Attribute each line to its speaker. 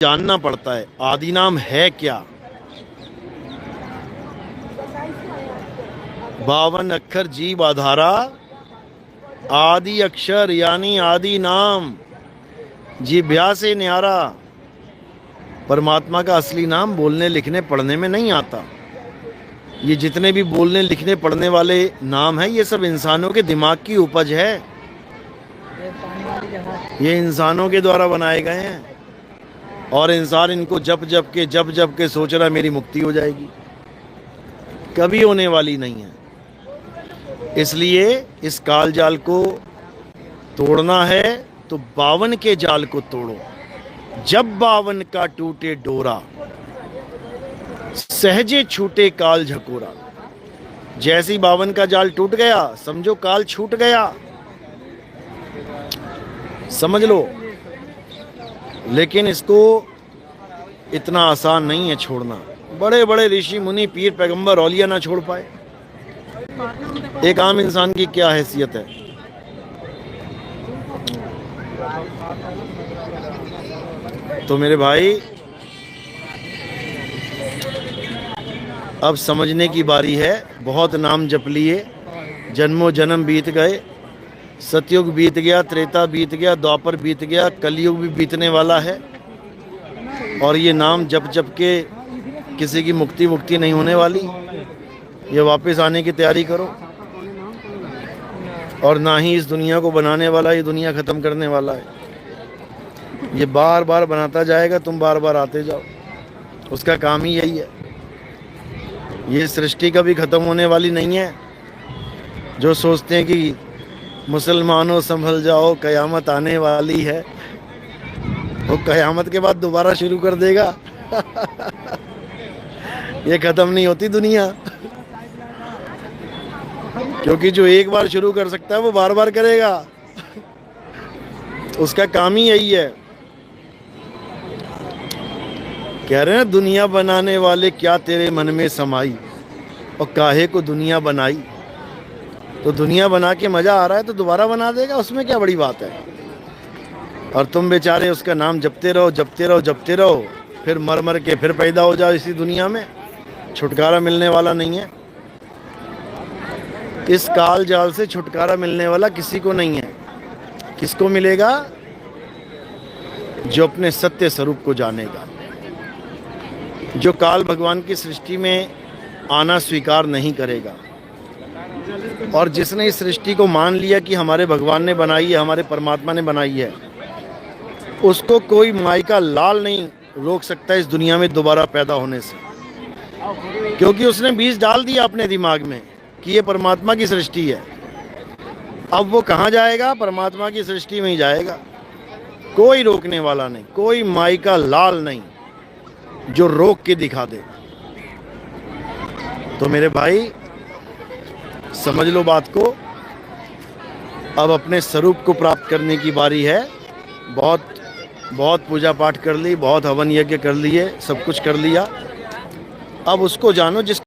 Speaker 1: जानना पड़ता है आदि नाम है क्या। 52 अक्षर जीव आधारा, आदि अक्षर यानी आदि नाम जीभ्या से न्यारा। परमात्मा का असली नाम बोलने लिखने पढ़ने में नहीं आता। ये जितने भी बोलने लिखने पढ़ने वाले नाम हैं ये सब इंसानों के दिमाग की उपज है। ये इंसानों के द्वारा बनाए गए हैं और इंसान इनको जप जप के सोच रहा मेरी मुक्ति हो जाएगी। कभी होने वाली नहीं है। इसलिए इस काल जाल को तोड़ना है तो 52 के जाल को तोड़ो। जब 52 का टूटे डोरा, सहजे छूटे काल झकोरा। जैसी 52 का जाल टूट गया समझो काल छूट गया, समझ लो। लेकिन इसको इतना आसान नहीं है छोड़ना। बड़े बड़े ऋषि मुनि पीर पैगंबर औलिया ना छोड़ पाए। एक आम इंसान की क्या हैसियत है। तो मेरे भाई अब समझने की बारी है। बहुत नाम जप लिए, जन्मों जन्म बीत गए, सतयुग बीत गया, त्रेता बीत गया, द्वापर बीत गया, कलयुग भी बीतने वाला है। और ये नाम जप जप के किसी की मुक्ति नहीं होने वाली। ये वापस आने की तैयारी करो। और ना ही इस दुनिया को बनाने वाला ये दुनिया ख़त्म करने वाला है। ये बार बार बनाता जाएगा, तुम बार बार आते जाओ। उसका काम ही यही है। ये सृष्टि कभी ख़त्म होने वाली नहीं है। जो सोचते हैं कि मुसलमानों संभल जाओ क़यामत आने वाली है, वो क़यामत के बाद दोबारा शुरू कर देगा। ये ख़त्म नहीं होती दुनिया। क्योंकि जो एक बार शुरू कर सकता है वो बार बार करेगा। उसका काम ही यही है। कह रहे हैं दुनिया बनाने वाले क्या तेरे मन में समाई, और काहे को दुनिया बनाई। तो दुनिया बना के मजा आ रहा है तो दोबारा बना देगा, उसमें क्या बड़ी बात है। और तुम बेचारे उसका नाम जपते रहो, फिर मर मर के फिर पैदा हो जाओ इसी दुनिया में। छुटकारा मिलने वाला नहीं है। इस काल जाल से छुटकारा मिलने वाला किसी को नहीं है। किसको मिलेगा? जो अपने सत्य स्वरूप को जानेगा, जो काल भगवान की सृष्टि में आना स्वीकार नहीं करेगा। और जिसने इस सृष्टि को मान लिया कि हमारे भगवान ने बनाई है, हमारे परमात्मा ने बनाई है, उसको कोई माई का लाल नहीं रोक सकता इस दुनिया में दोबारा पैदा होने से। क्योंकि उसने बीज डाल दिया अपने दिमाग में कि ये परमात्मा की सृष्टि है। अब वो कहाँ जाएगा? परमात्मा की सृष्टि में ही जाएगा। कोई रोकने वाला नहीं, कोई माई का लाल नहीं जो रोक के दिखा दे। तो मेरे भाई समझ लो बात को। अब अपने स्वरूप को प्राप्त करने की बारी है। बहुत पूजा पाठ कर ली, बहुत हवन यज्ञ कर लिए, सब कुछ कर लिया। अब उसको जानो जिस